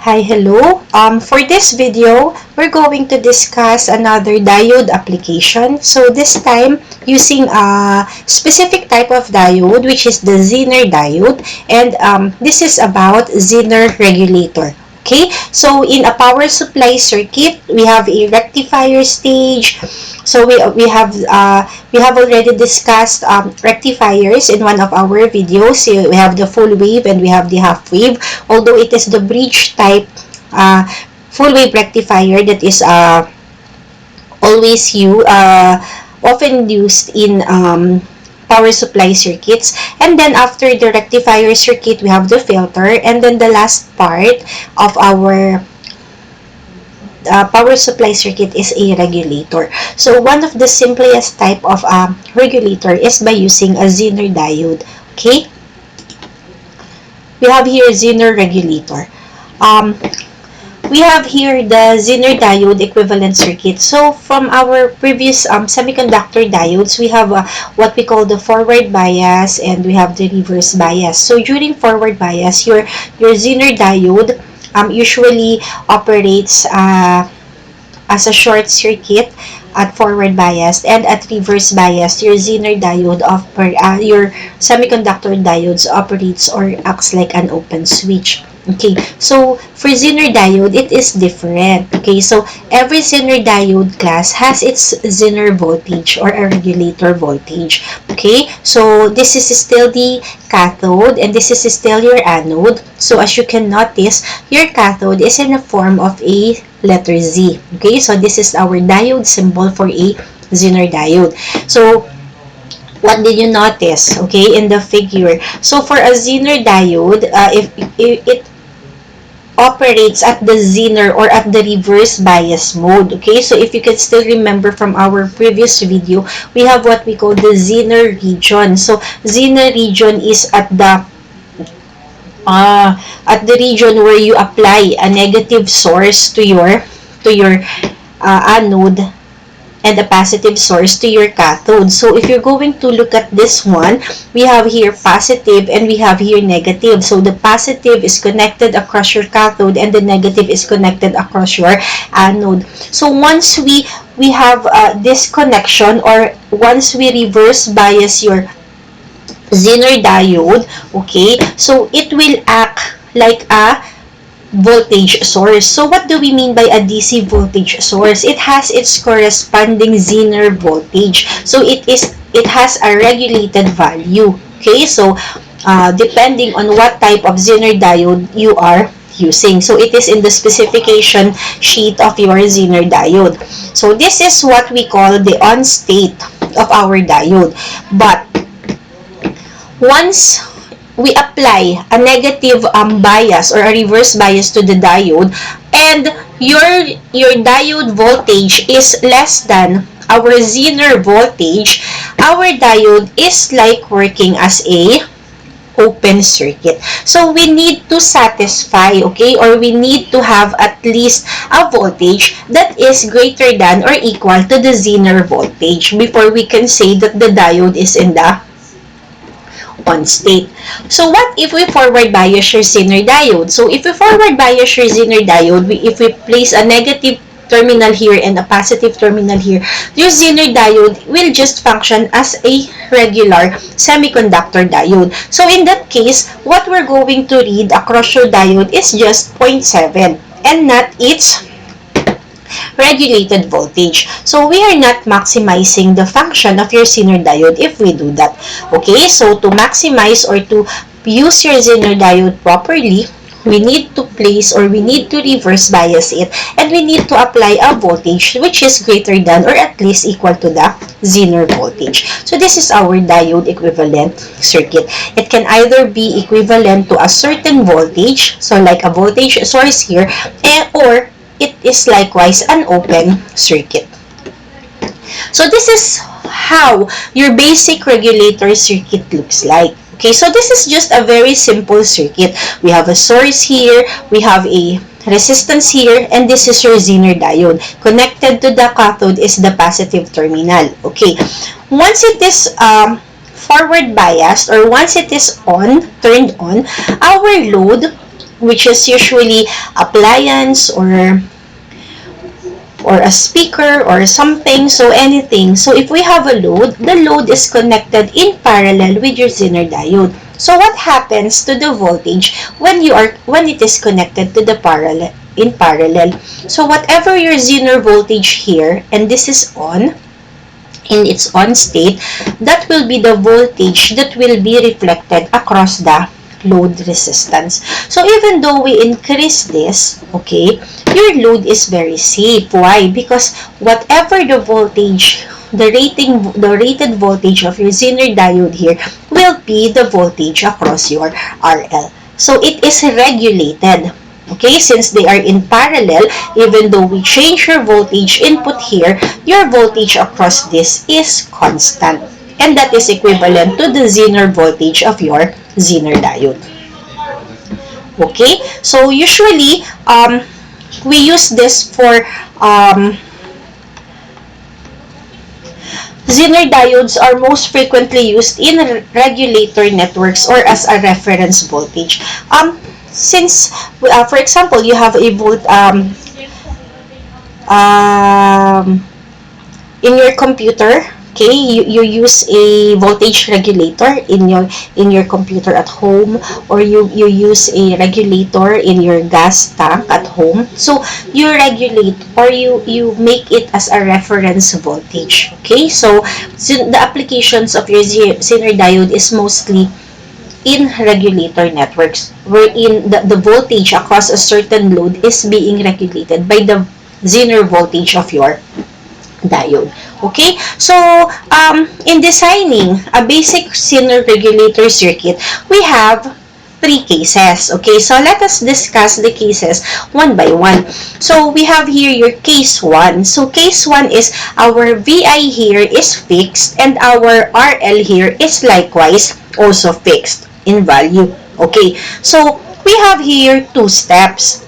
Hi, hello. For this video, we're going to discuss another diode application. So this time, using a specific type of diode, which is the Zener diode. And this is about Zener Regulator. Okay, so in a power supply circuit, we have a rectifier stage. So we have already discussed rectifiers in one of our videos. So we have the full wave and we have the half wave. Although it is the bridge type uh, full wave rectifier that is often used in power supply circuits. And then after the rectifier circuit, we have the filter, and then the last part of our power supply circuit is a regulator. So one of the simplest type of regulator is by using a Zener diode. Okay, we have here Zener regulator. Um, we have here the Zener diode equivalent circuit. So from our previous semiconductor diodes, we have what we call the forward bias and we have the reverse bias. So during forward bias, your Zener diode usually operates as a short circuit at forward bias, and at reverse bias, your Zener diode your semiconductor diodes operates or acts like an open switch. Okay, so for Zener diode, it is different. Okay, so every Zener diode class has its Zener voltage or a regulator voltage. Okay, so this is still the cathode and this is still your anode. So as you can notice, your cathode is in the form of a letter Z. Okay, so this is our diode symbol for a Zener diode. So what did you notice, okay, in the figure? So for a Zener diode, if it operates at the Zener or at the reverse bias mode. Okay, so if you can still remember from our previous video, we have what we call the Zener region. So Zener region is at the region where you apply a negative source to your anode and a positive source to your cathode. So if you're going to look at this one, we have here positive and we have here negative. So the positive is connected across your cathode and the negative is connected across your anode. So once we have this connection, or once we reverse bias your Zener diode, okay, so it will act like a voltage source. So what do we mean by a DC voltage source? It has its corresponding Zener voltage. So it has a regulated value. Okay, so depending on what type of Zener diode you are using. So it is in the specification sheet of your Zener diode. So this is what we call the on state of our diode. But once we apply a negative bias or a reverse bias to the diode, and your diode voltage is less than our Zener voltage, our diode is like working as a open circuit. So we need to satisfy, okay, or we need to have at least a voltage that is greater than or equal to the Zener voltage before we can say that the diode is in the on state. So what if we forward bias your Zener diode? So if we forward bias your Zener diode, if we place a negative terminal here and a positive terminal here, your Zener diode will just function as a regular semiconductor diode. So in that case, what we're going to read across your diode is just 0.7 and not its regulated voltage. So we are not maximizing the function of your Zener diode if we do that. Okay, so to maximize or to use your Zener diode properly, we need to place or we need to reverse bias it, and we need to apply a voltage which is greater than or at least equal to the Zener voltage. So this is our diode equivalent circuit. It can either be equivalent to a certain voltage, so like a voltage source here, or it is likewise an open circuit. So this is how your basic regulator circuit looks like. Okay, so this is just a very simple circuit. We have a source here, we have a resistance here, and this is your Zener diode. Connected to the cathode is the positive terminal. Okay, once it is forward biased, or once it is turned on, our load which is usually appliance or a speaker or something, so anything. So if we have a load, the load is connected in parallel with your Zener diode. So what happens to the voltage when it is connected to the parallel? So whatever your Zener voltage here, and this is on, in its on state, that will be the voltage that will be reflected across the load resistance. So even though we increase this, okay, your load is very safe. Why? Because whatever the voltage, the rated voltage of your Zener diode here will be the voltage across your RL. So it is regulated. Okay, since they are in parallel, even though we change your voltage input here, your voltage across this is constant. And that is equivalent to the Zener voltage of your Zener diode. Okay, so usually we use this for Zener diodes are most frequently used in regulator networks or as a reference voltage. Since, for example, you have a um, in your computer, okay, you use a voltage regulator in your computer at home, or you use a regulator in your gas tank at home. So you regulate, or you make it as a reference voltage. Okay, so the applications of your Zener diode is mostly in regulator networks, wherein the voltage across a certain load is being regulated by the Zener voltage of your diode. Okay, so in designing a basic Zener regulator circuit, we have three cases. Okay, so let us discuss the cases one by one. So we have here your case 1. So case 1 is our VI here is fixed and our RL here is likewise also fixed in value. Okay, so we have here two steps.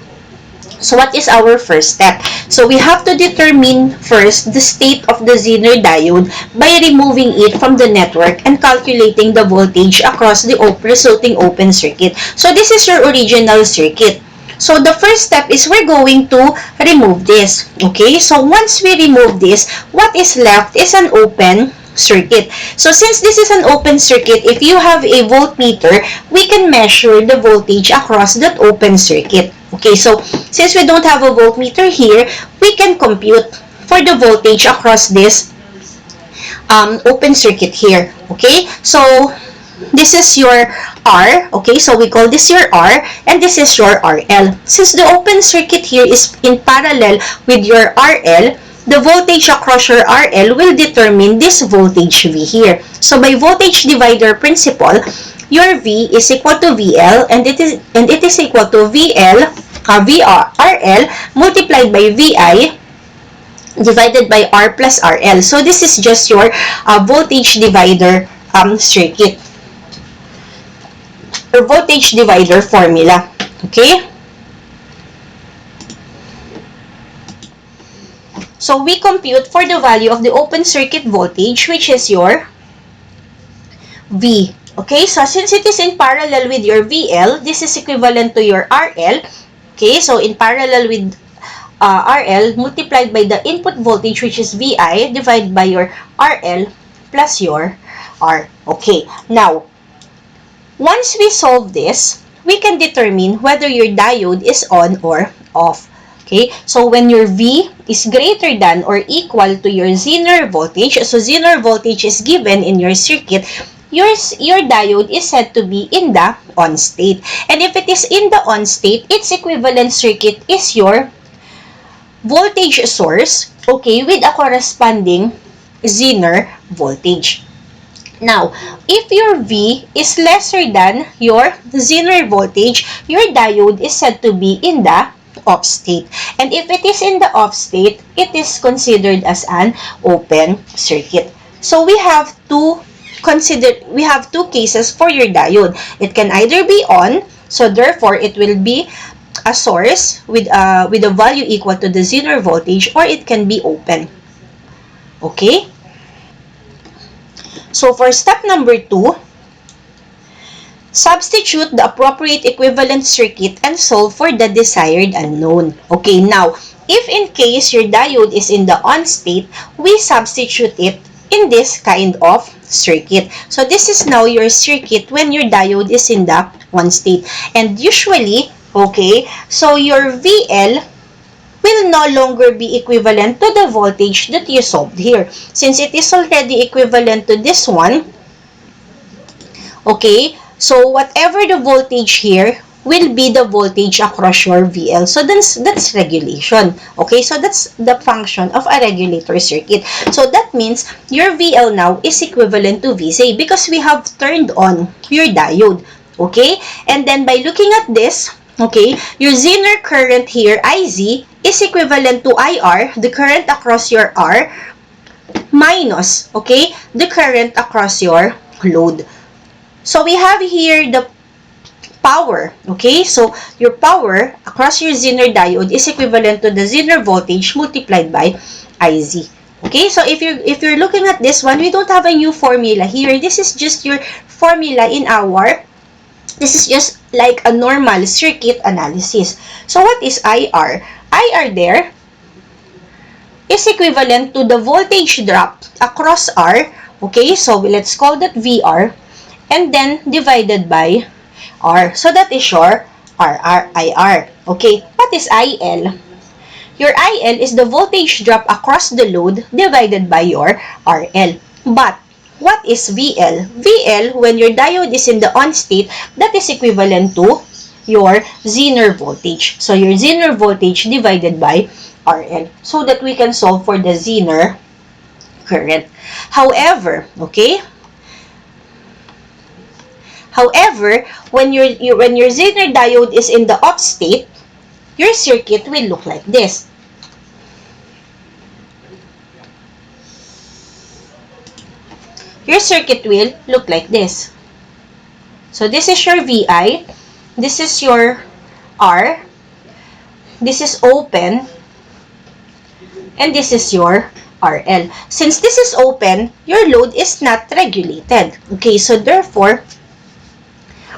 So what is our first step? So we have to determine first the state of the Zener diode by removing it from the network and calculating the voltage across the resulting open circuit. So this is your original circuit. So the first step is we're going to remove this. Okay, so once we remove this, what is left is an open circuit. So since this is an open circuit, if you have a voltmeter, we can measure the voltage across that open circuit. Okay, so since we don't have a voltmeter here, we can compute for the voltage across this open circuit here. Okay, so this is your R. Okay, so we call this your R, and this is your RL. Since the open circuit here is in parallel with your RL, the voltage across your RL will determine this voltage V here. So by voltage divider principle, your V is equal to VL, and it is equal to RL multiplied by VI divided by R plus RL. So this is just your voltage divider circuit, or voltage divider formula. Okay? So we compute for the value of the open circuit voltage, which is your V. Okay, so since it is in parallel with your VL, this is equivalent to your RL. Okay, so in parallel with RL multiplied by the input voltage, which is VI, divided by your RL plus your R. Okay, now, once we solve this, we can determine whether your diode is on or off. Okay, so when your V is greater than or equal to your Zener voltage, so Zener voltage is given in your circuit, your diode is said to be in the on state. And if it is in the on state, its equivalent circuit is your voltage source, okay, with a corresponding Zener voltage. Now, if your V is lesser than your Zener voltage, your diode is said to be in the off state. And if it is in the off state, it is considered as an open circuit. So we have two cases for your diode. It can either be on, so therefore it will be a source with a value equal to the Zener voltage, or it can be open. Okay? So for step number 2, Substitute the appropriate equivalent circuit and solve for the desired unknown. Okay, now, if in case your diode is in the on state, we substitute it in this kind of circuit. So this is now your circuit when your diode is in the on state. And usually, okay, so your VL will no longer be equivalent to the voltage that you solved here. Since it is already equivalent to this one, okay, so whatever the voltage here will be the voltage across your VL. So that's regulation. Okay, so that's the function of a regulator circuit. So that means your VL now is equivalent to VC because we have turned on your diode. Okay, and then by looking at this, okay, your Zener current here, IZ, is equivalent to IR, the current across your R, minus, okay, the current across your load. So we have here the power, okay? So your power across your Zener diode is equivalent to the Zener voltage multiplied by IZ. Okay? So if you're looking at this one, we don't have a new formula here. This is just your formula in our, this is just like a normal circuit analysis. So what is IR? IR there is equivalent to the voltage drop across R. Okay? So let's call that VR. And then divided by R. So that is your IR. Okay, what is IL? Your IL is the voltage drop across the load divided by your RL. But what is VL? VL, when your diode is in the on state, that is equivalent to your Zener voltage. So your Zener voltage divided by RL. So that we can solve for the Zener current. However, okay, however, when your Zener diode is in the off state, your circuit will look like this. Your circuit will look like this. So this is your VI, this is your R, this is open, and this is your RL. Since this is open, your load is not regulated. Okay, so therefore,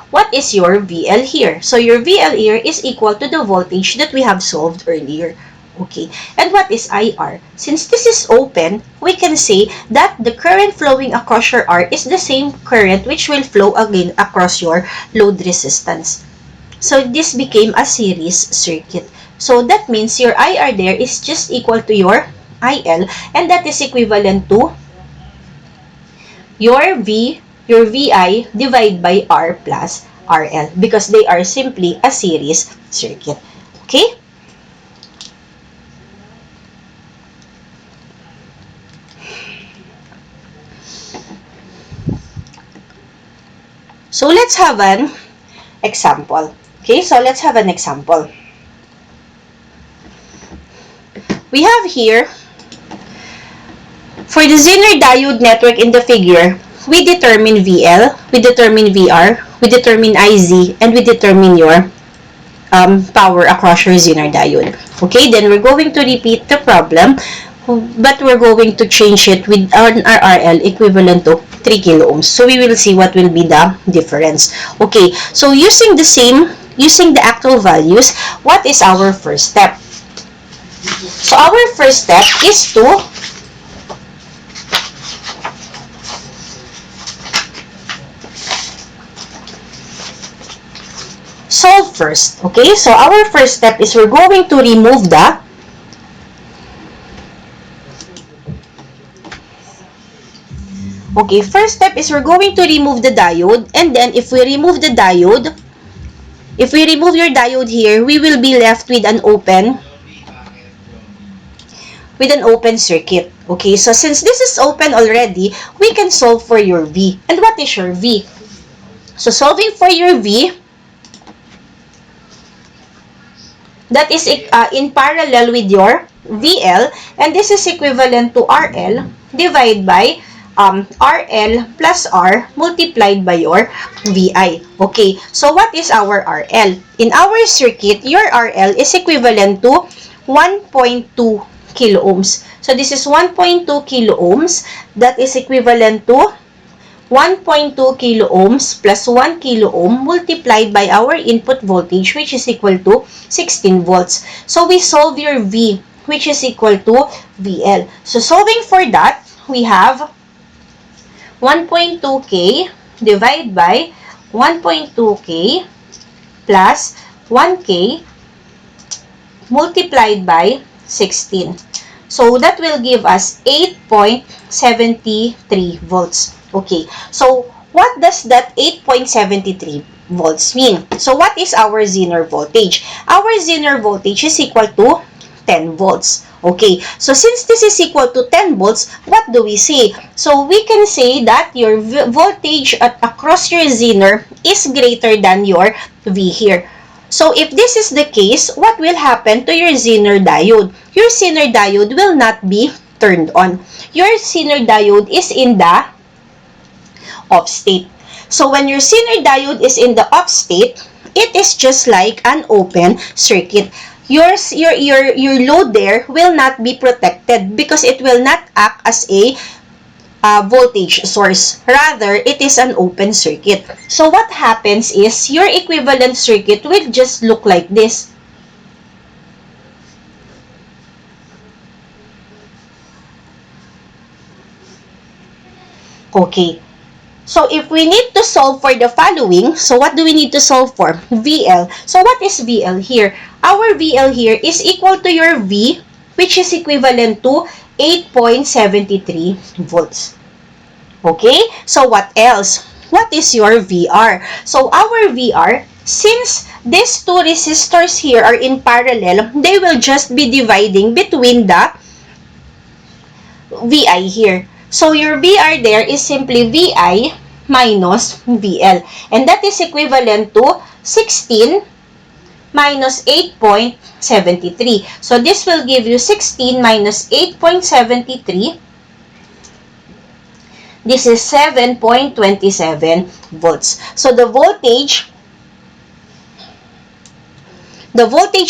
what is your VL here? So your VL here is equal to the voltage that we have solved earlier. Okay, and what is IR? Since this is open, we can say that the current flowing across your R is the same current which will flow again across your load resistance. So this became a series circuit. So that means your IR there is just equal to your IL, and that is equivalent to your VI divided by R plus RL because they are simply a series circuit. Okay? So let's have an example. Okay, so let's have an example. We have here, for the Zener diode network in the figure, we determine VL, we determine VR, we determine IZ, and we determine your power across your Zener diode. Okay, then we're going to repeat the problem, but we're going to change it with an RL equivalent to 3 kilo ohms. So we will see what will be the difference. Okay, so using the actual values, what is our first step? So our first step is to solve first. Okay, so our first step is we're going to remove the first step is we're going to remove the diode, and then if we remove the diode, if we remove your diode here, we will be left with an open circuit. Okay, so since this is open already, we can solve for your V. And what is your V? So solving for your V, that is in parallel with your VL, and this is equivalent to RL divided by RL plus R multiplied by your VI. Okay, so what is our RL? In our circuit, your RL is equivalent to 1.2 kilo ohms. So this is 1.2 kilo ohms. That is equivalent to 1.2 kilo ohms plus 1 kilo ohm multiplied by our input voltage, which is equal to 16 volts. So we solve your V, which is equal to VL. So solving for that, we have 1.2K divided by 1.2K plus 1K multiplied by 16. So that will give us 8.73 volts. Okay, so what does that 8.73 volts mean? So what is our Zener voltage? Our Zener voltage is equal to 10 volts. Okay, so since this is equal to 10 volts, what do we say? So we can say that your voltage across your Zener is greater than your V here. So if this is the case, what will happen to your Zener diode? Your Zener diode will not be turned on. Your Zener diode is in the off state. So when your Zener diode is in the off state, it is just like an open circuit. Your load there will not be protected because it will not act as a voltage source. Rather, it is an open circuit. So what happens is your equivalent circuit will just look like this. Okay. So if we need to solve for the following, so what do we need to solve for? VL. So what is VL here? Our VL here is equal to your V, which is equivalent to 8.73 volts. Okay? So what else? What is your VR? So our VR, since these two resistors here are in parallel, they will just be dividing between the VI here. So your VR there is simply VI minus VL. And that is equivalent to 16 minus 8.73. So this will give you 16 minus 8.73. This is 7.27 volts. So the voltage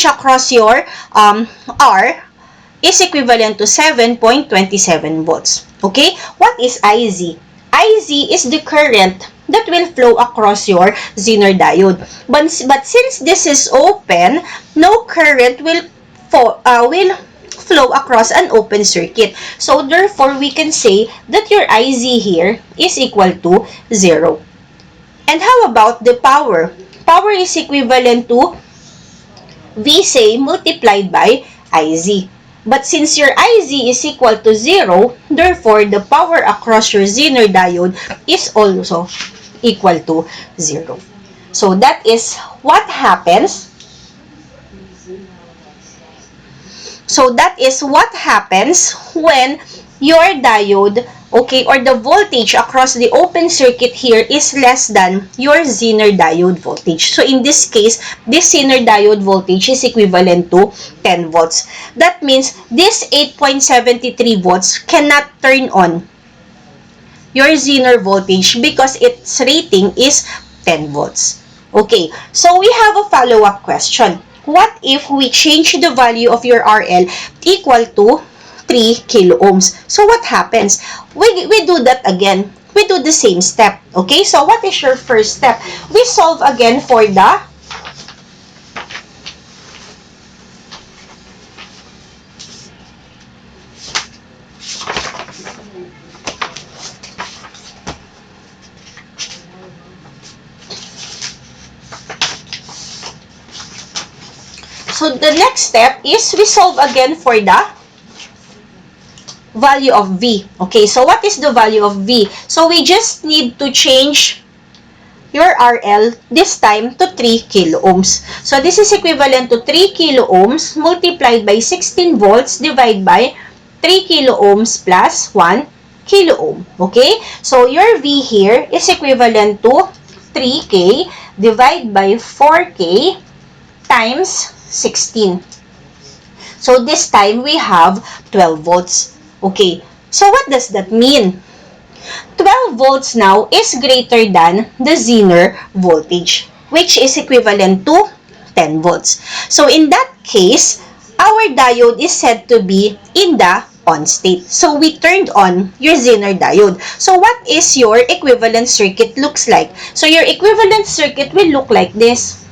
across your R is equivalent to 7.27 volts. Okay? What is IZ? IZ is the current that will flow across your Zener diode. But since this is open, no current will flow across an open circuit. So therefore, we can say that your IZ here is equal to 0. And how about the power? Power is equivalent to V say multiplied by IZ. But since your IZ is equal to 0, therefore the power across your Zener diode is also equal to 0. So that is what happens. So that is what happens when your diode, okay, or the voltage across the open circuit here is less than your Zener diode voltage. So in this case, this Zener diode voltage is equivalent to 10 volts. That means this 8.73 volts cannot turn on your Zener voltage because its rating is 10 volts. Okay, so we have a follow-up question. What if we change the value of your RL equal to 3 kilo ohms? So what happens? We do that again. We do the same step. Okay, so what is your first step? We solve again for the So the next step is we solve again for the value of V. Okay, so what is the value of V? So we just need to change your RL this time to 3 kilo ohms. So this is equivalent to 3 kilo ohms multiplied by 16 volts divided by 3 kilo ohms plus 1 kilo ohm. Okay, so your V here is equivalent to 3K divided by 4K times 16. So this time we have 12 volts. Okay, so what does that mean? 12 volts now is greater than the Zener voltage, which is equivalent to 10 volts. So in that case, our diode is said to be in the on state. So we turned on your Zener diode. So what is your equivalent circuit looks like? So your equivalent circuit will look like this.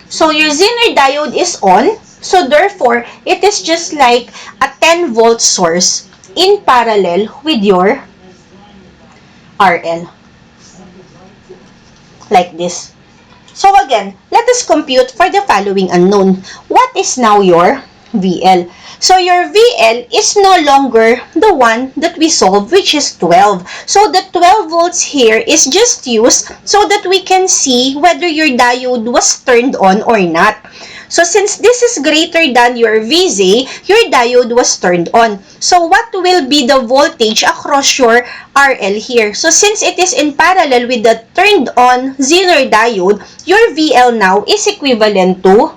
So your Zener diode is on. So therefore, it is just like a 10 volt source in parallel with your RL. Like this. So again, let us compute for the following unknown. What is now your VL? So your VL is no longer the one that we solve, which is 12. So the 12 volts here is just used so that we can see whether your diode was turned on or not. So since this is greater than your VZ, your diode was turned on. So what will be the voltage across your RL here? So since it is in parallel with the turned on Zener diode, your VL now is equivalent to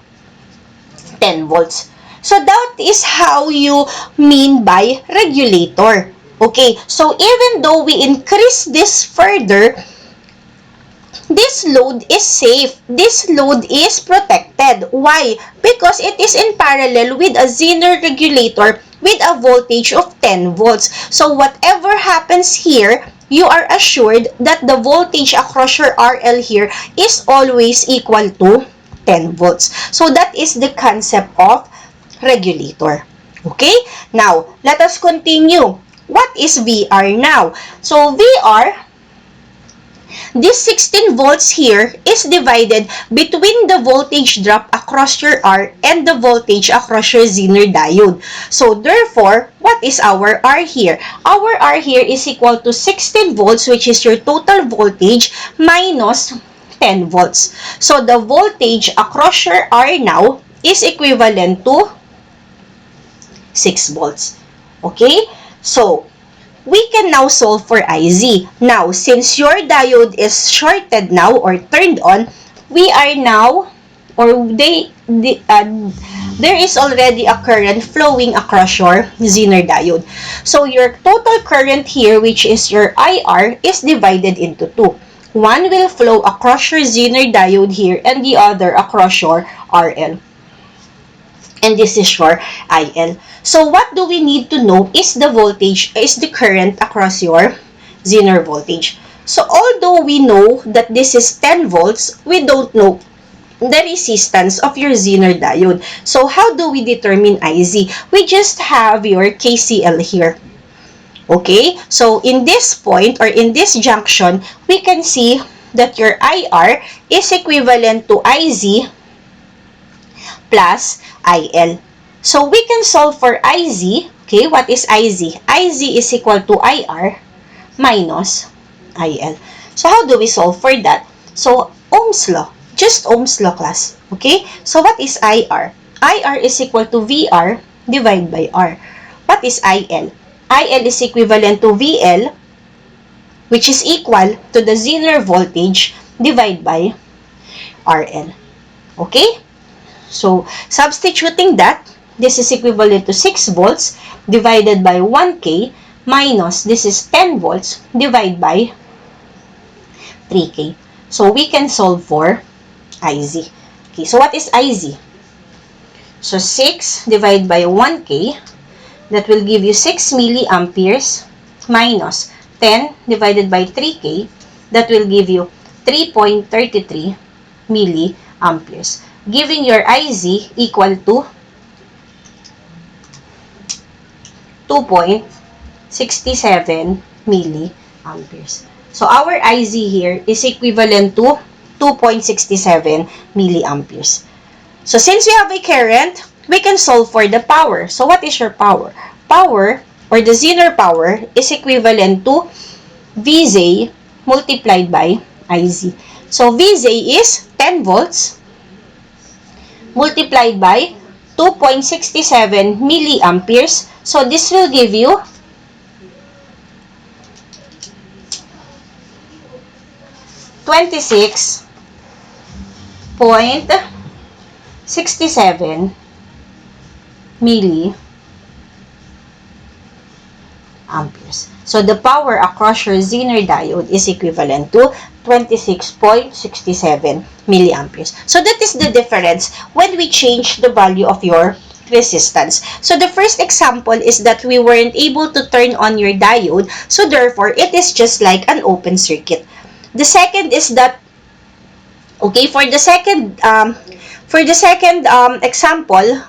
10 volts. So that is how you mean by regulator. Okay, so even though we increase this further, this load is safe. This load is protected. Why? Because it is in parallel with a Zener regulator with a voltage of 10 volts. So whatever happens here, you are assured that the voltage across your RL here is always equal to 10 volts. So that is the concept of regulator. Okay? Now, let us continue. What is VR now? So VR, this 16 volts here is divided between the voltage drop across your R and the voltage across your Zener diode. So therefore, what is our R here? Our R here is equal to 16 volts, which is your total voltage, minus 10 volts. So the voltage across your R now is equivalent to 6 volts. Okay? So we can now solve for IZ. Now, since your diode is shorted now or turned on, we are now, or there is already a current flowing across your Zener diode. So your total current here, which is your IR, is divided into two. One will flow across your Zener diode here and the other across your RL. And this is your IL. So what do we need to know is the voltage, is the current across your Zener voltage. So although we know that this is 10 volts, we don't know the resistance of your Zener diode. So how do we determine IZ? We just have your KCL here. Okay, so in this point or in this junction, we can see that your IR is equivalent to IZ plus IL. So we can solve for IZ. Okay, what is IZ? IZ is equal to IR minus IL. So how do we solve for that? So Ohm's law, just Ohm's law, class. Okay, so what is IR? IR is equal to VR divided by R. What is IL? IL is equivalent to VL, which is equal to the Zener voltage divided by RL. Okay? So, substituting that, this is equivalent to 6 volts divided by 1K minus this is 10 volts divided by 3K. So, we can solve for IZ. Okay, so what is IZ? So, 6 divided by 1K, that will give you 6 milliamperes minus 10 divided by 3K, that will give you 3.33 milliamperes, giving your IZ equal to 2.67 milliamperes. So our IZ here is equivalent to 2.67 milliamperes. So since we have a current, we can solve for the power. So what is your power? Power, or the Zener power, is equivalent to VZ multiplied by IZ. So VZ is 10 volts multiplied by 2.67 milliamperes. So this will give you 26.67 milliamperes. So the power across your Zener diode is equivalent to 26.67 milliamperes. So that is the difference when we change the value of your resistance. So the first example is that we weren't able to turn on your diode, so therefore it is just like an open circuit. The second is that, okay, for the second example,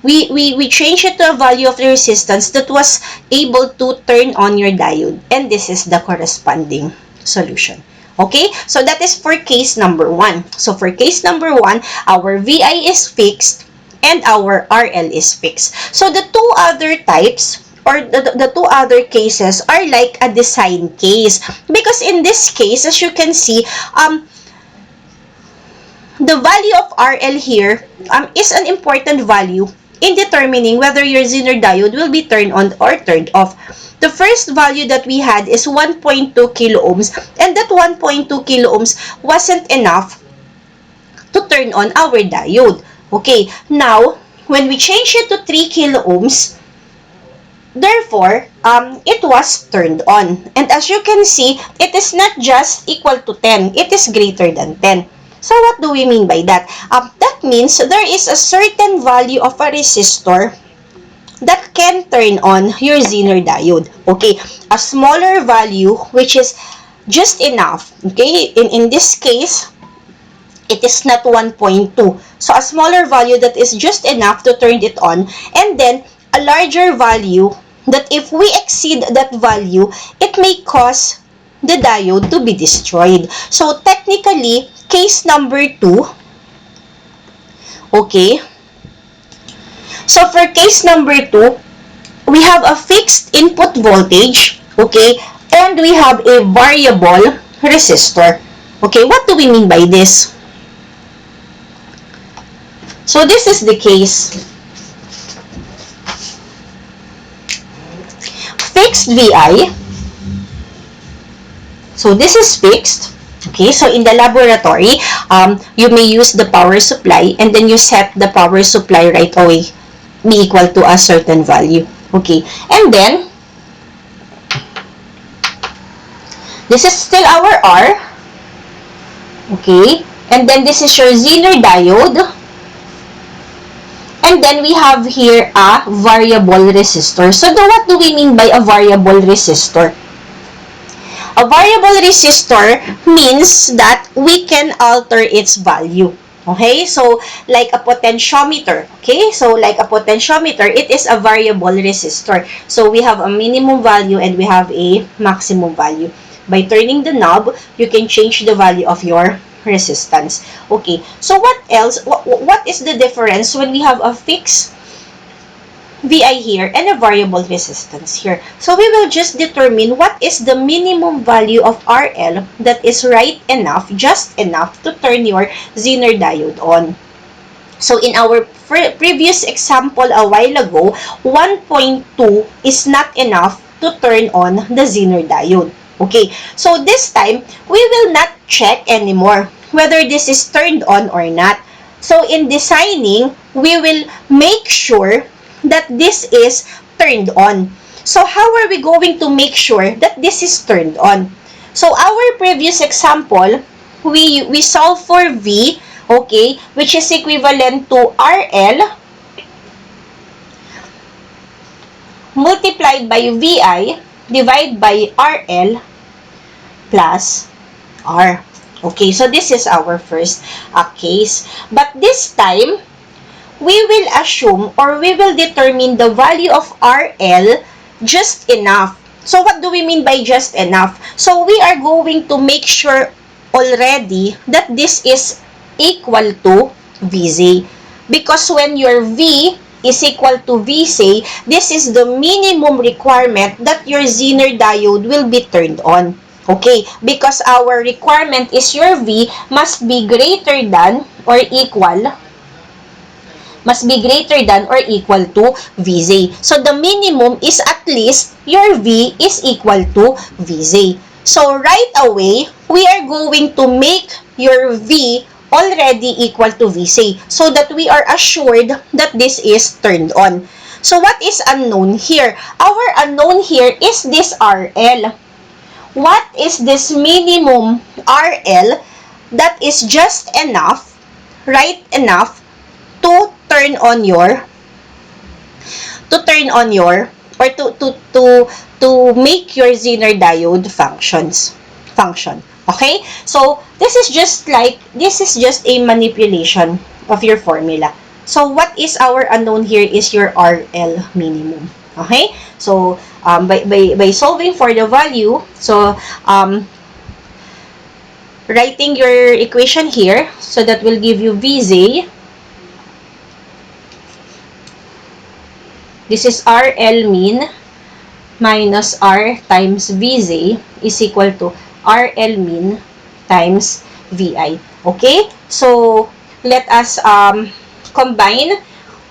we change it to a value of the resistance that was able to turn on your diode, and this is the corresponding solution. Okay, so that is for case number 1. So for case number 1, our VI is fixed and our RL is fixed. So the two other types, or the two other cases, are like a design case, because in this case, as you can see, the value of RL here is an important value in determining whether your Zener diode will be turned on or turned off. The first value that we had is 1.2 kilo ohms, and that 1.2 kilo ohms wasn't enough to turn on our diode. Okay, now, when we change it to 3 kilo ohms, therefore, it was turned on. And as you can see, it is not just equal to 10, it is greater than 10. So what do we mean by that? That means there is a certain value of a resistor that can turn on your Zener diode. Okay, a smaller value which is just enough. Okay, in this case, it is not 1.2. So a smaller value that is just enough to turn it on, and then a larger value that if we exceed that value, it may cause the diode to be destroyed. So technically, case number 2, okay, so for case number 2, we have a fixed input voltage, okay, and we have a variable resistor. Okay, what do we mean by this? So this is the case. Fixed VI. So this is fixed. Okay, so in the laboratory, you may use the power supply, and then you set the power supply right away be equal to a certain value. Okay, and then this is still our R. Okay, and then this is your Zener diode. And then we have here a variable resistor. So what do we mean by a variable resistor? A variable resistor means that we can alter its value. Okay, so like a potentiometer. Okay, so like a potentiometer, it is a variable resistor. So we have a minimum value and we have a maximum value. By turning the knob, you can change the value of your resistance. Okay, so what else? What is the difference when we have a fixed VI here and a variable resistance here? So we will just determine what is the minimum value of RL that is right enough, just enough to turn your Zener diode on. So in our previous example a while ago, 1.2 is not enough to turn on the Zener diode. Okay, so this time, we will not check anymore whether this is turned on or not. So in designing, we will make sure that this is turned on. So how are we going to make sure that this is turned on? So our previous example, we solve for V, okay, which is equivalent to RL multiplied by VI divided by RL plus R. Okay, so this is our first case. But this time, we will assume or we will determine the value of RL just enough. So what do we mean by just enough? So we are going to make sure already that this is equal to VZ. Because when your V is equal to VC, this is the minimum requirement that your Zener diode will be turned on. Okay, because our requirement is your V must be greater than or equal to VZ. So the minimum is at least your V is equal to VZ. So right away, we are going to make your V already equal to VC so that we are assured that this is turned on. So what is unknown here? Our unknown here is this RL. What is this minimum RL that is just enough, right enough, to turn on your to turn on your, or to make your Zener diode function. Okay? So, this is just a manipulation of your formula. So, what is our unknown here is your RL minimum. Okay? So, by solving for the value, so, writing your equation here, so that will give you VZ. This is RL min minus R times VZ is equal to RL min times VI. Okay? So, let us combine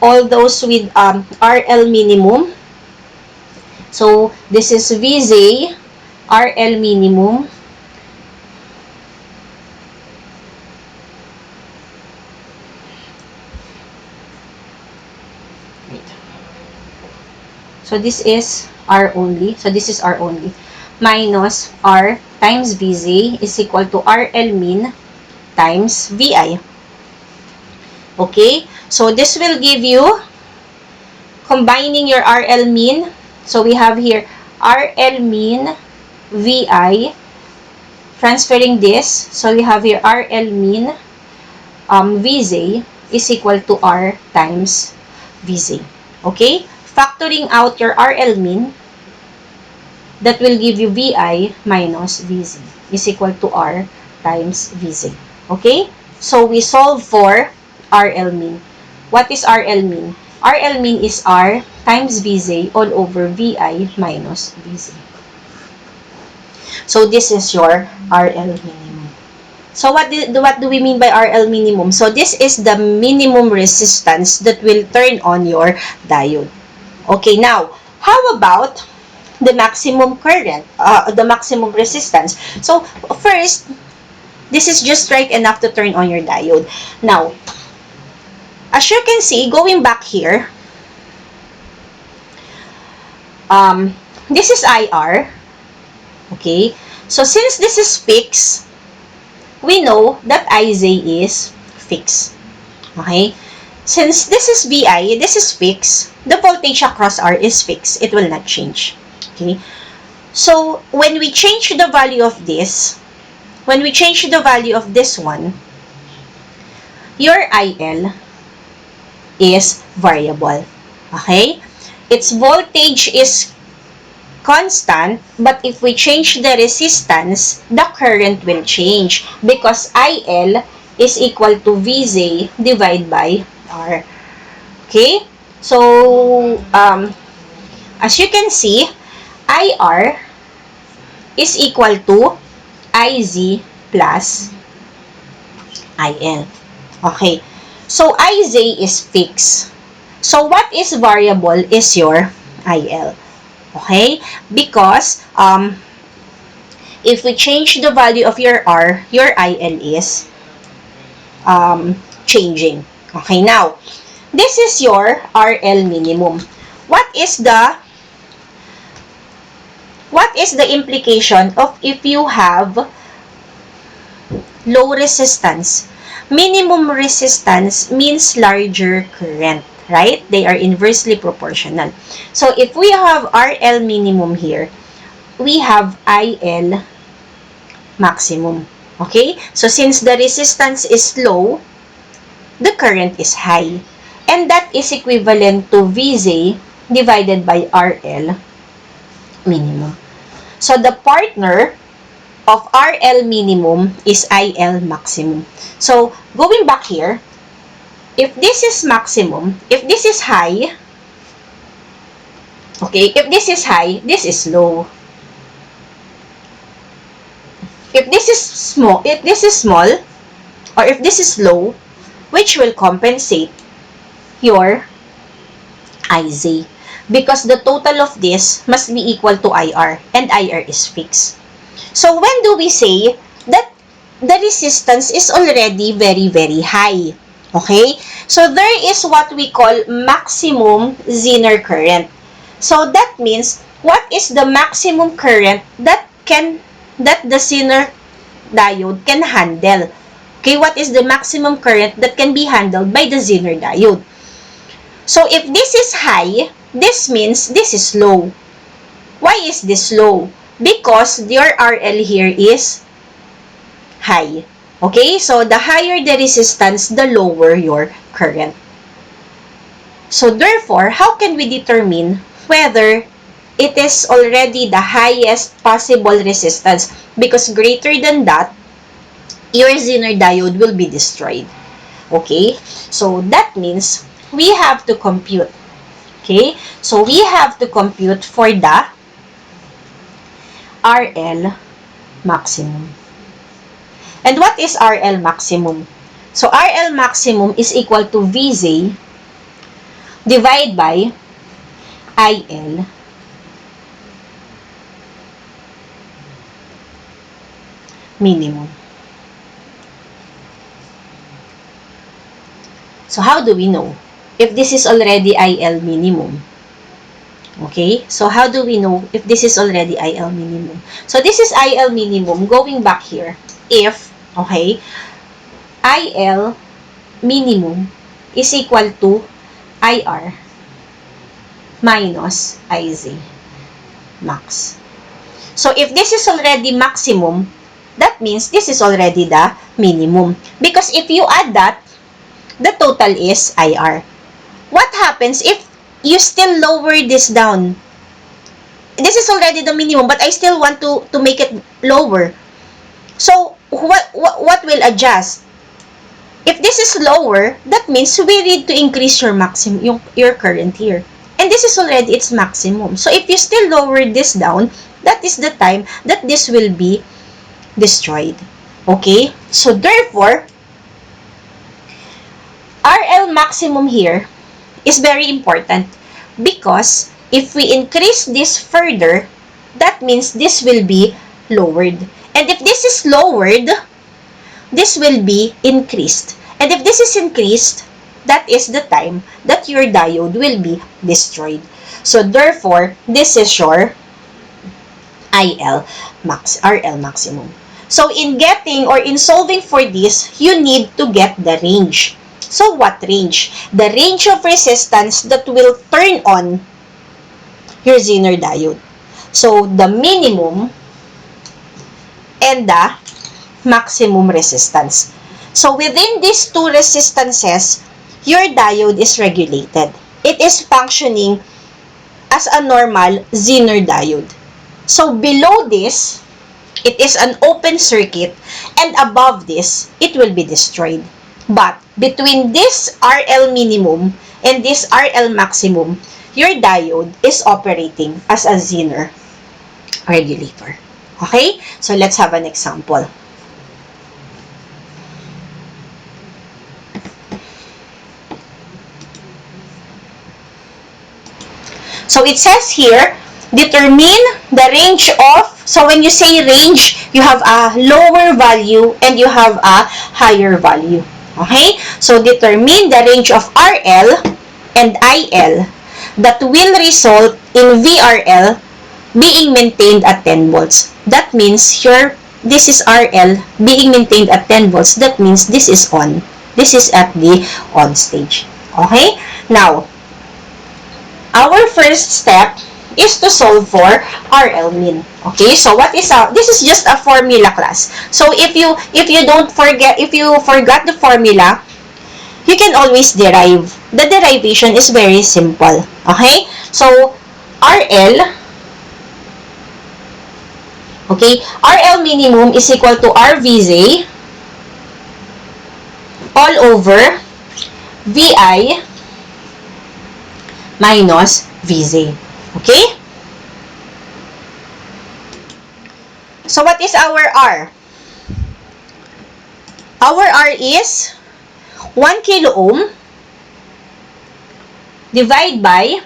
all those with RL minimum. So, this is VZ, RL minimum. So, this is R only. So, this is R only. Minus R times VZ is equal to RL min times VI. Okay? So, this will give you, combining your RL min. So, we have here RL min VI. Transferring this. So, we have here RL min VZ is equal to R times VZ. Okay? Factoring out your RL min, that will give you VI minus VZ is equal to R times VZ. Okay? So, we solve for RL min. What is RL min? RL min is R times VZ all over VI minus VZ. So, this is your RL minimum. So, what do we mean by RL minimum? So, this is the minimum resistance that will turn on your diode. Okay, now, how about the maximum current, the maximum resistance? So, first, this is just right enough to turn on your diode. Now, as you can see, going back here, this is IR. Okay, so since this is fixed, we know that IZ is fixed. Okay, since this is VI, this is fixed, the voltage across R is fixed. It will not change. Okay, so when we change the value of this, one, your IL is variable. Okay, its voltage is constant, but if we change the resistance, the current will change because IL is equal to VZ divided by R. Okay? So, as you can see, IR is equal to IZ plus IL. Okay. So, IZ is fixed. So, what is variable is your IL. Okay? Because, if we change the value of your R, your IL is changing. Okay, now, this is your RL minimum. What is the implication of if you have low resistance? Minimum resistance means larger current, right? They are inversely proportional. So, if we have RL minimum here, we have IL maximum. Okay? So, since the resistance is low, the current is high. And that is equivalent to VZ divided by RL minimum. So, the partner of RL minimum is IL maximum. So, going back here, if this is maximum, if this is high, okay, if this is high, this is low. If this is small, or if this is low, which will compensate your IZ. Because the total of this must be equal to IR, and IR is fixed. So, when do we say that the resistance is already very, very high? Okay? So, there is what we call maximum Zener current. So, that means, what is the maximum current that the Zener diode can handle? Okay, what is the maximum current that can be handled by the Zener diode? So, if this is high, this means this is low. Why is this low? Because your RL here is high. Okay, so the higher the resistance, the lower your current. So therefore, how can we determine whether it is already the highest possible resistance? Because greater than that, your Zener diode will be destroyed. Okay, so that means we have to compute. Okay, so we have to compute for the RL maximum. And what is RL maximum? So RL maximum is equal to VZ divided by IL minimum. So how do we know if this is already IL minimum? Okay, so how do we know if this is already IL minimum? So this is IL minimum going back here. If, okay, IL minimum is equal to IR minus IZ max. So if this is already maximum, that means this is already the minimum. Because if you add that, the total is IR. What happens if you still lower this down? This is already the minimum, but I still want to make it lower. So what will adjust? If this is lower, that means we need to increase your maximum, your current here. And this is already its maximum. So if you still lower this down, that is the time that this will be destroyed. Okay? So therefore, RL maximum here is very important because if we increase this further, that means this will be lowered. And if this is lowered, this will be increased. And if this is increased, that is the time that your diode will be destroyed. So therefore, this is your RL maximum. So in getting or in solving for this, you need to get the range. So what range? The range of resistance that will turn on your Zener diode. So the minimum and the maximum resistance. So within these two resistances, your diode is regulated. It is functioning as a normal Zener diode. So below this, it is an open circuit, and above this, it will be destroyed. But between this RL minimum and this RL maximum, your diode is operating as a Zener regulator. Okay? So let's have an example. So it says here, determine the range of, so when you say range, you have a lower value and you have a higher value. Okay? So determine the range of RL and IL that will result in VRL being maintained at 10 volts. That means this is RL being maintained at 10 volts. That means this is on. This is at the on stage. Okay? Now, our first step is to solve for RL min. Okay, so what is this is just a formula class. So if you forgot the formula, you can always derive. The derivation is very simple. Okay, so RL, okay, RL minimum is equal to RVZ all over VI minus VZ. Okay? So what is our R? Our R is 1 kilo ohm divided by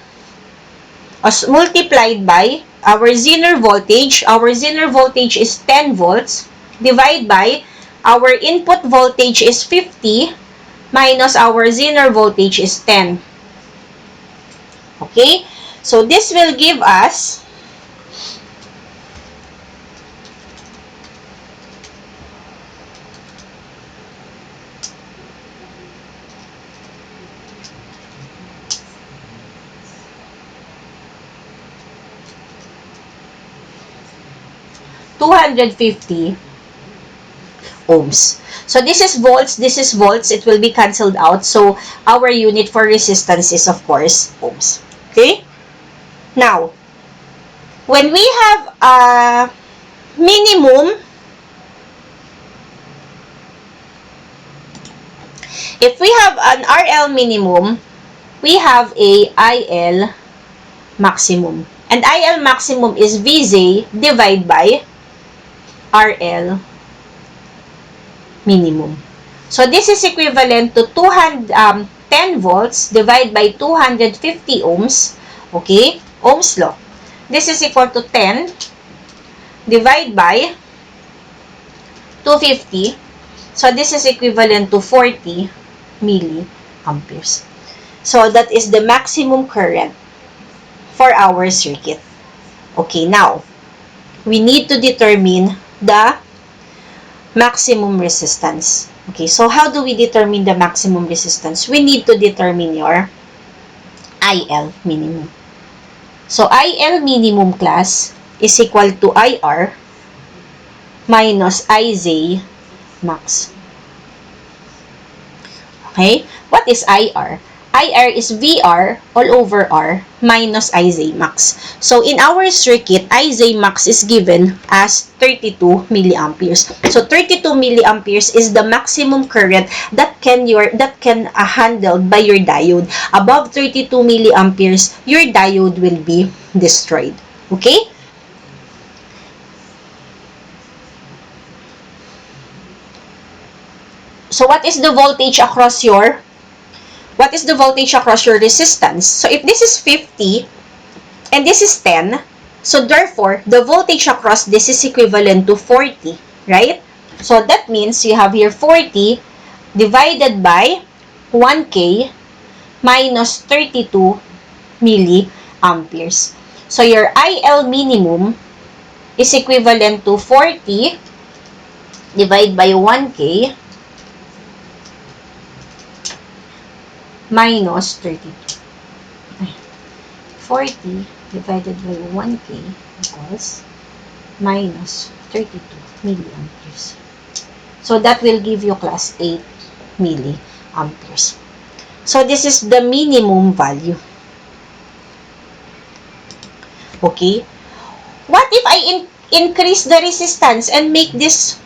multiplied by our Zener voltage. Our Zener voltage is 10 volts divided by our input voltage is 50 minus our Zener voltage is 10. Okay? So this will give us 250 ohms. So this is volts, it will be cancelled out. So our unit for resistance is of course ohms. Okay? Now, when we have a minimum, if we have an RL minimum, we have a IL maximum. And IL maximum is VZ divided by RL minimum. So this is equivalent to 10 volts divided by 250 ohms. Okay? Ohm's law. This is equal to 10 divided by 250. So this is equivalent to 40 milliamperes. So that is the maximum current for our circuit. Okay, now, we need to determine the maximum resistance. Okay, so how do we determine the maximum resistance? We need to determine your IL minimum. So, IL minimum class is equal to IR minus IZ max. Okay, what is IR? IR is VR all over R minus IZ max. So, in our circuit, IZ max is given as 32 milliamperes. So, 32 milliamperes is the maximum current that can handled by your diode. Above 32 milliamperes, your diode will be destroyed. Okay? So, what is the voltage across your resistance? So, if this is 50 and this is 10, so therefore, the voltage across this is equivalent to 40, right? So, that means you have here 40 divided by 1K minus 32 milliamperes. So, your IL minimum is equivalent to 40 divided by 1K minus 32. 40 divided by 1K equals minus 32 milliamperes. So that will give you class 8 milliamperes. So this is the minimum value. Okay? What if I increase the resistance and make this?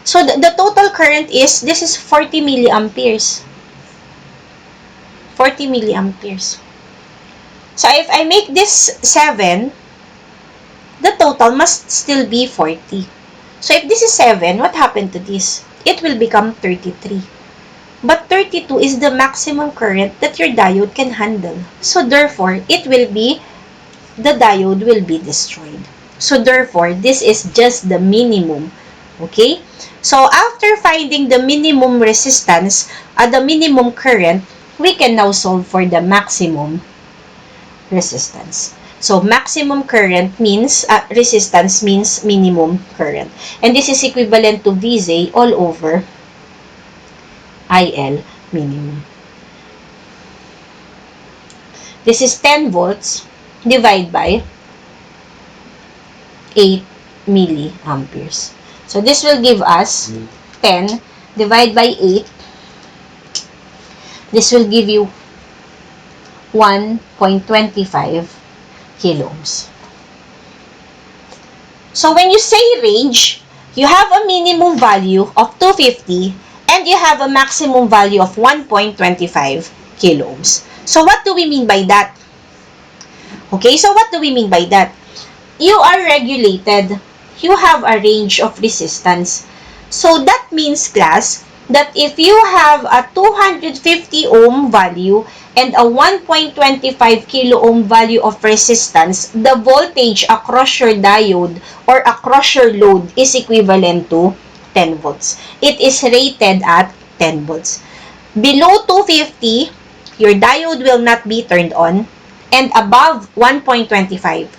So the total current is, this is 40 milliamperes. 40 milliamperes. So if I make this 7, the total must still be 40. So if this is 7, what happened to this? It will become 33. But 32 is the maximum current that your diode can handle. So therefore, the diode will be destroyed. So therefore, this is just the minimum. Okay? So after finding the minimum resistance, the minimum current, we can now solve for the maximum resistance. So, maximum current means, resistance means minimum current. And this is equivalent to VZ all over IL minimum. This is 10 volts divided by 8 milliamperes. So, this will give us 10 divided by 8. This will give you 1.25 kilo ohms. So when you say range, you have a minimum value of 250 and you have a maximum value of 1.25 kilo ohms. So what do we mean by that? Okay, so what do we mean by that? You are regulated. You have a range of resistance. So that means, class, that if you have a 250 ohm value and a 1.25 kilo ohm value of resistance, the voltage across your diode or across your load is equivalent to 10 volts. It is rated at 10 volts. Below 250, your diode will not be turned on, and above 1.25,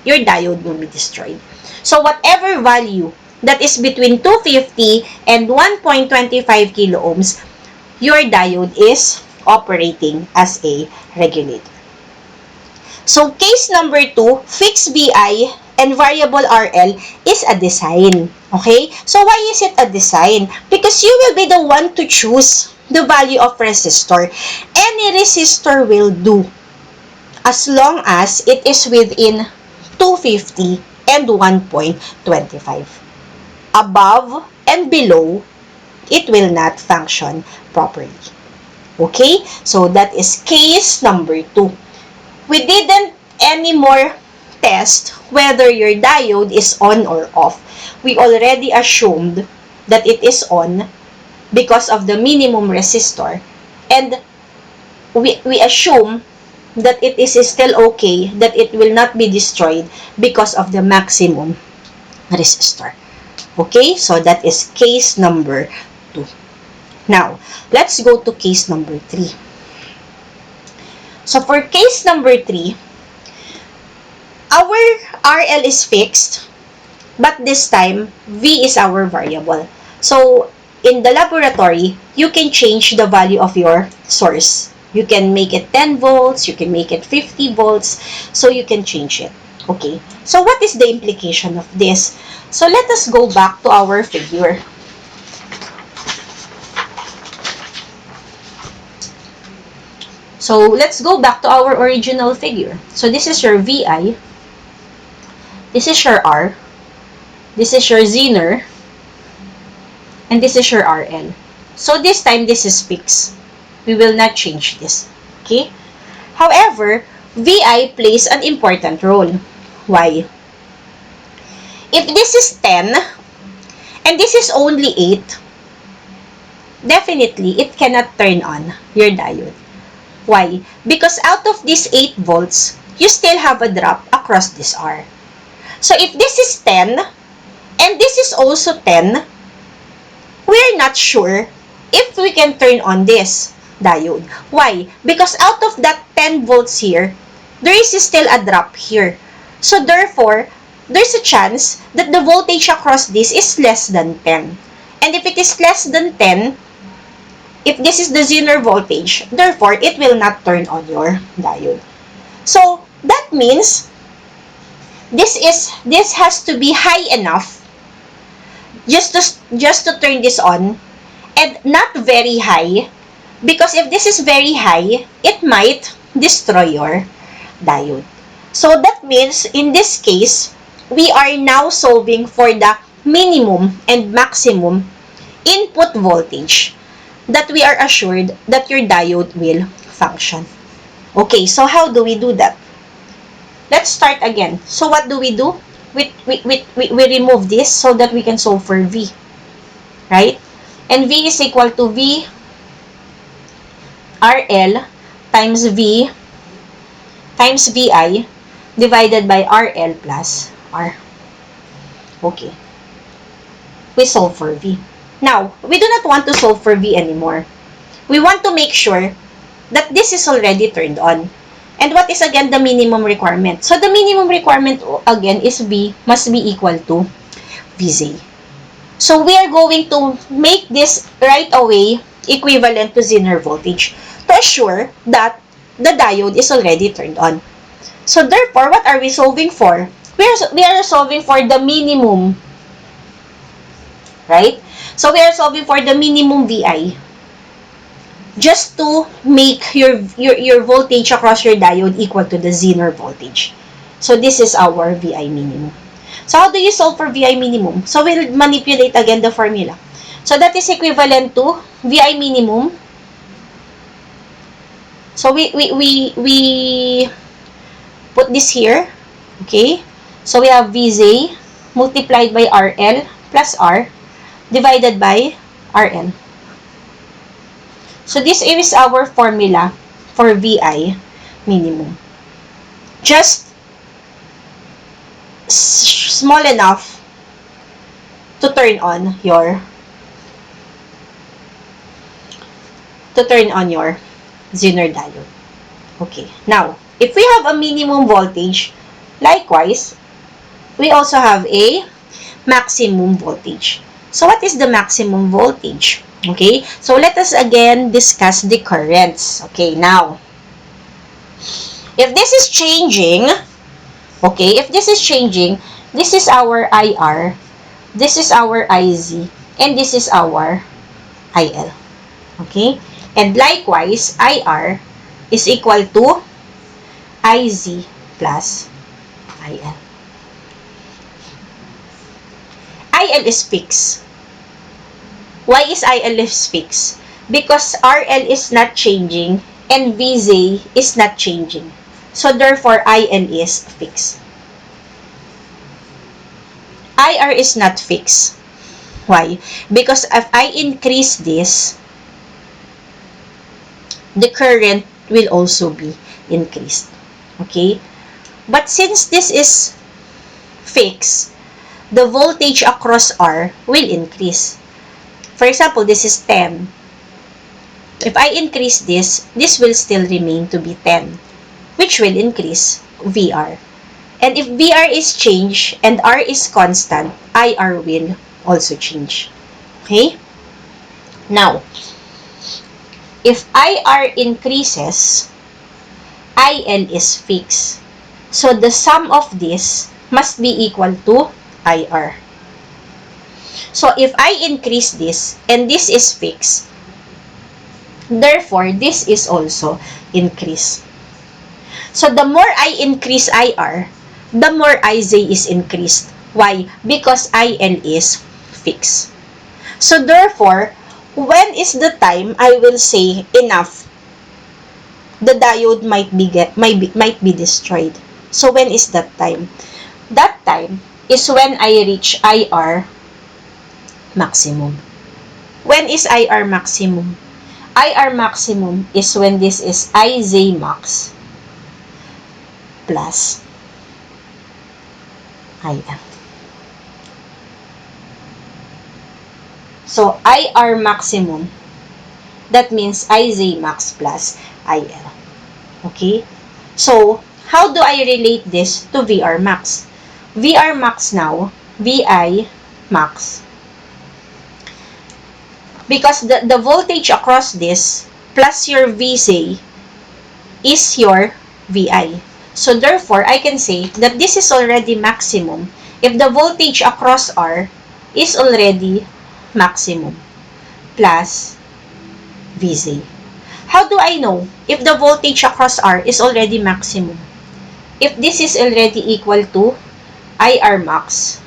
your diode will be destroyed. So whatever value that is between 250 and 1.25 kilo ohms, your diode is operating as a regulator. So, case number 2, fixed VI and variable RL is a design. Okay? So why is it a design? Because you will be the one to choose the value of resistor. Any resistor will do as long as it is within 250 and 1.25. Above and below, it will not function properly. Okay? So that is case number 2. We didn't anymore test whether your diode is on or off. We already assumed that it is on because of the minimum resistor, and we assume that it is still okay, that it will not be destroyed because of the maximum resistor. Okay, so that is case number 2. Now, let's go to case number 3. So for case number 3, our RL is fixed, but this time, V is our variable. So, in the laboratory, you can change the value of your source. You can make it 10 volts, you can make it 50 volts, so you can change it. Okay, so what is the implication of this? So, let us go back to our figure. So, let's go back to our original figure. So, this is your VI, this is your R, this is your Zener, and this is your RL. So this time, this is fixed. We will not change this. Okay? However, VI plays an important role. Why? If this is 10, and this is only 8, definitely, it cannot turn on your diode. Why? Because out of these 8 volts, you still have a drop across this R. So if this is 10, and this is also 10, we're not sure if we can turn on this diode. Why? Because out of that 10 volts here, there is still a drop here. So therefore, there's a chance that the voltage across this is less than 10. And if it is less than 10, if this is the Zener voltage, therefore, it will not turn on your diode. So that means this has to be high enough just to turn this on, and not very high, because if this is very high, it might destroy your diode. So that means in this case, we are now solving for the minimum and maximum input voltage that we are assured that your diode will function. Okay, so how do we do that? Let's start again. So what do? We remove this so that we can solve for V. Right? And V is equal to V RL times V times VI divided by RL plus R. Okay. We solve for V. Now, we do not want to solve for V anymore. We want to make sure that this is already turned on. And what is again the minimum requirement? So the minimum requirement again is V must be equal to Vz. So we are going to make this right away equivalent to Zener voltage to assure that the diode is already turned on. So therefore, what are we solving for? We are solving for the minimum, right? So we are solving for the minimum VI, just to make your voltage across your diode equal to the Zener voltage. So this is our VI minimum. So how do you solve for VI minimum? So we'll manipulate again the formula. So that is equivalent to VI minimum. So we put this here. Okay? So we have Vz multiplied by RL plus R divided by RL. So this is our formula for VI minimum. Just small enough to turn on your Zener diode. Okay. Now, if we have a minimum voltage, likewise, we also have a maximum voltage. So what is the maximum voltage? Okay, so let us again discuss the currents. Okay, now, if this is changing, Okay, if this is changing, this is our IR, this is our IZ, and this is our IL. Okay? And likewise, IR is equal to IZ plus IL. IL is fixed. Why is IL is fixed? Because RL is not changing and VZ is not changing. So therefore, IL is fixed. IR is not fixed. Why? Because if I increase this, the current will also be increased. Okay? But since this is fixed, the voltage across R will increase. For example, this is 10. If I increase this, this will still remain to be 10, which will increase VR. And if VR is changed and R is constant, IR will also change. Okay? Now, if IR increases, IL is fixed. So the sum of this must be equal to IR. So if I increase this and this is fixed, therefore this is also increased. So the more I increase IR, the more IZ is increased. Why? Because IL is fixed. So therefore, when is the time I will say enough? The diode might be destroyed. So when is that time? That time is when I reach IR maximum. When is IR maximum? IR maximum is when this is IZ max plus IL. So IR maximum, that means IZ max plus IL. Okay? So, how do I relate this to VR max? VR max now, VI max. Because the voltage across this plus your VZ is your VI. So, therefore, I can say that this is already maximum if the voltage across R is already maximum plus VZ. How do I know if the voltage across R is already maximum? If this is already equal to IR max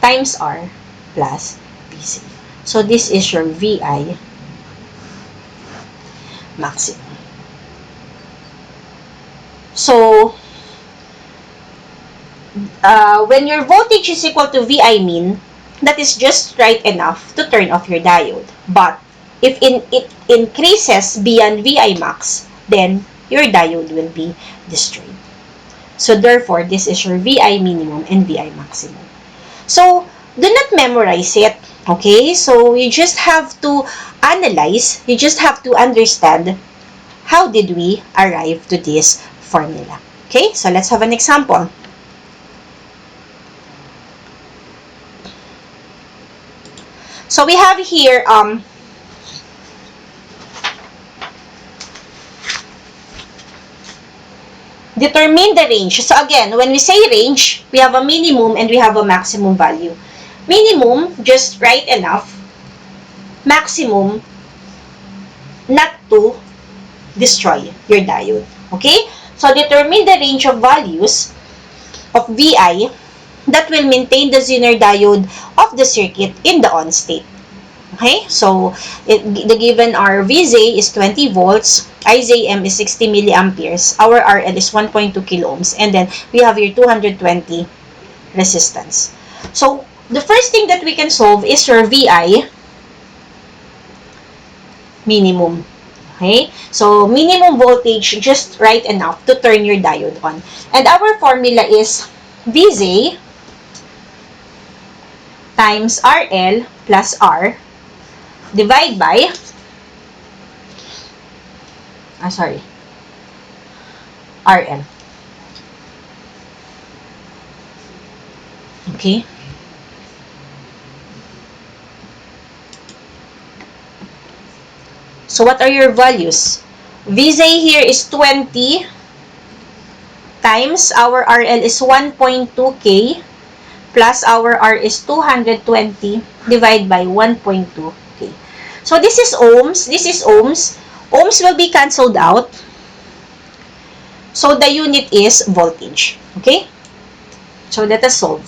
times R plus VZ. So, this is your VI maximum. So, when your voltage is equal to VI min, that is just right enough to turn off your diode. But, if it increases beyond VI max, then your diode will be destroyed. So, therefore, this is your VI minimum and VI maximum. So, do not memorize it. Okay? So, you just have to analyze, you just have to understand how did we arrive to this formula. Okay? So, let's have an example. So, we have here, determine the range. So, again, when we say range, we have a minimum and we have a maximum value. Minimum, just right enough. Maximum, not to destroy your diode. Okay? So, determine the range of values of VI that will maintain the Zener diode of the circuit in the on state. Okay? So, the given our VZ is 20 volts, IZM is 60 milliamperes, our RL is 1.2 kilo ohms, and then we have here 220 resistance. So, the first thing that we can solve is your VI minimum. Okay? So, minimum voltage just right enough to turn your diode on. And our formula is VZ times RL plus R divide by RL. Okay? So, what are your values? VZ here is 20 times our RL is 1.2K plus our R is 220 divided by 1.2K. So this is ohms. This is ohms. Ohms will be cancelled out. So the unit is voltage. Okay? So let us solve.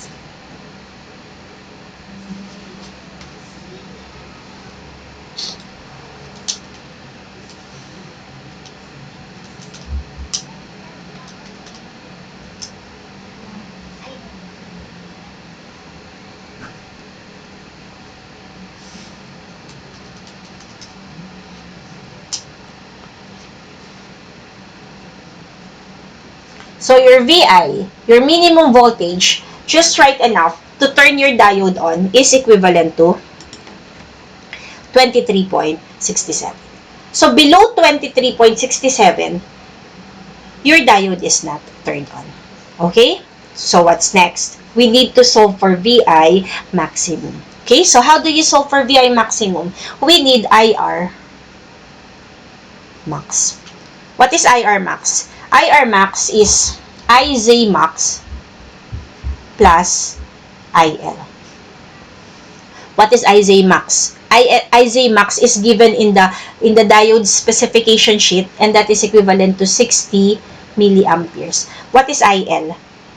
So your VI, your minimum voltage, just right enough to turn your diode on is equivalent to 23.67. So below 23.67, your diode is not turned on. Okay? So what's next? We need to solve for VI maximum. Okay? So how do you solve for VI maximum? We need IR max. What is IR max? IR max is IZ max plus IL. What is IZ max? IZ max is given in the diode specification sheet, and that is equivalent to 60 milliamperes. What is IL?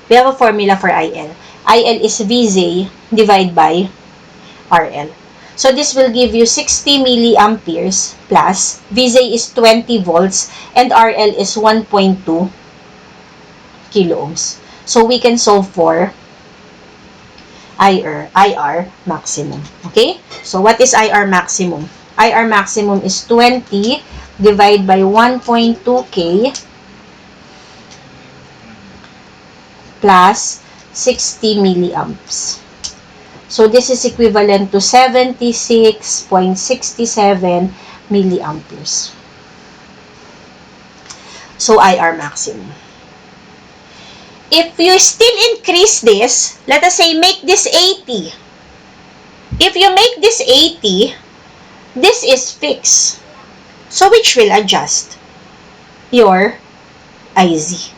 We have a formula for IL. IL is VZ divided by RL. So this will give you 60 milliamperes plus VZ is 20 volts and RL is 1.2 kilo ohms. So we can solve for IR maximum. Okay? So what is IR maximum? IR maximum is 20 divided by 1.2K plus 60 milliamps. So this is equivalent to 76.67 milliamperes. So IR maximum. If you still increase this, let us say make this 80. If you make this 80, this is fixed. So which will adjust? Your IZ.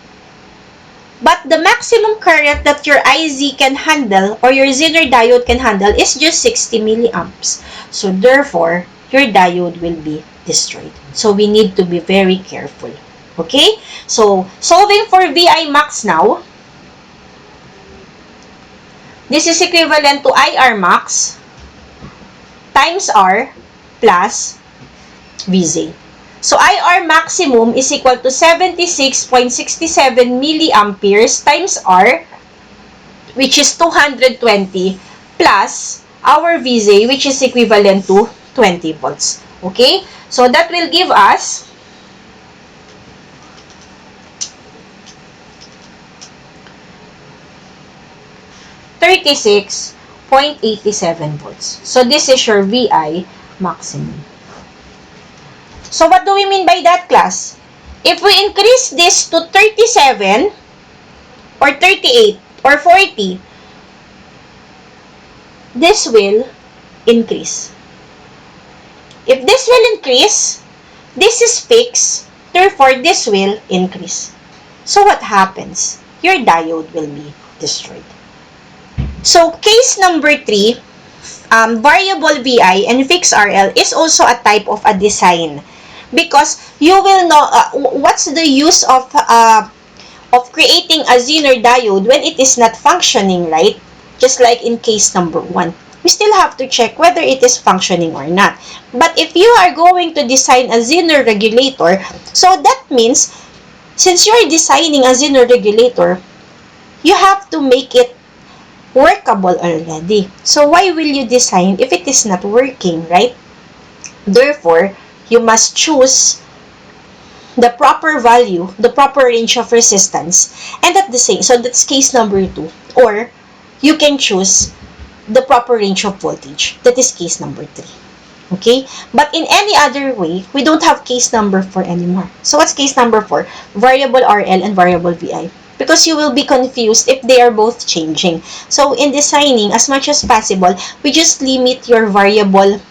But the maximum current that your IZ can handle or your Zener diode can handle is just 60 milliamps. So therefore, your diode will be destroyed. So we need to be very careful. Okay? So solving for VI max now. This is equivalent to IR max times R plus VZ. So IR maximum is equal to 76.67 milliamperes times R, which is 220, plus our VZ, which is equivalent to 20 volts. Okay? So that will give us 36.87 volts. So this is your VI maximum. So what do we mean by that, class? If we increase this to 37 or 38 or 40, this will increase. If this will increase, this is fixed, therefore this will increase. So what happens? Your diode will be destroyed. So case number 3, variable VI and fixed RL is also a type of a design. Because you will know what's the use of creating a Zener diode when it is not functioning, right? Just like in case number 1. We still have to check whether it is functioning or not. But if you are going to design a Zener regulator, so that means, since you are designing a Zener regulator, you have to make it workable already. So why will you design if it is not working, right? Therefore, you must choose the proper value, the proper range of resistance, and at the same, so that's case number 2. Or, you can choose the proper range of voltage. That is case number 3. Okay? But in any other way, we don't have case number 4 anymore. So what's case number 4? Variable RL and variable VI. Because you will be confused if they are both changing. So in designing, as much as possible, we just limit your variable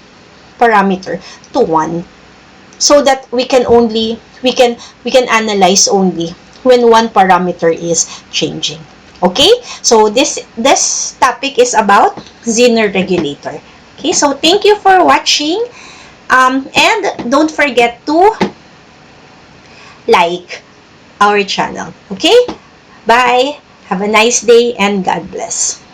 parameter to 1. So that we can analyze only when one parameter is changing. Okay, so this topic is about Zener Regulator. Okay, so thank you for watching, and don't forget to like our channel. Okay, bye, have a nice day, and God bless.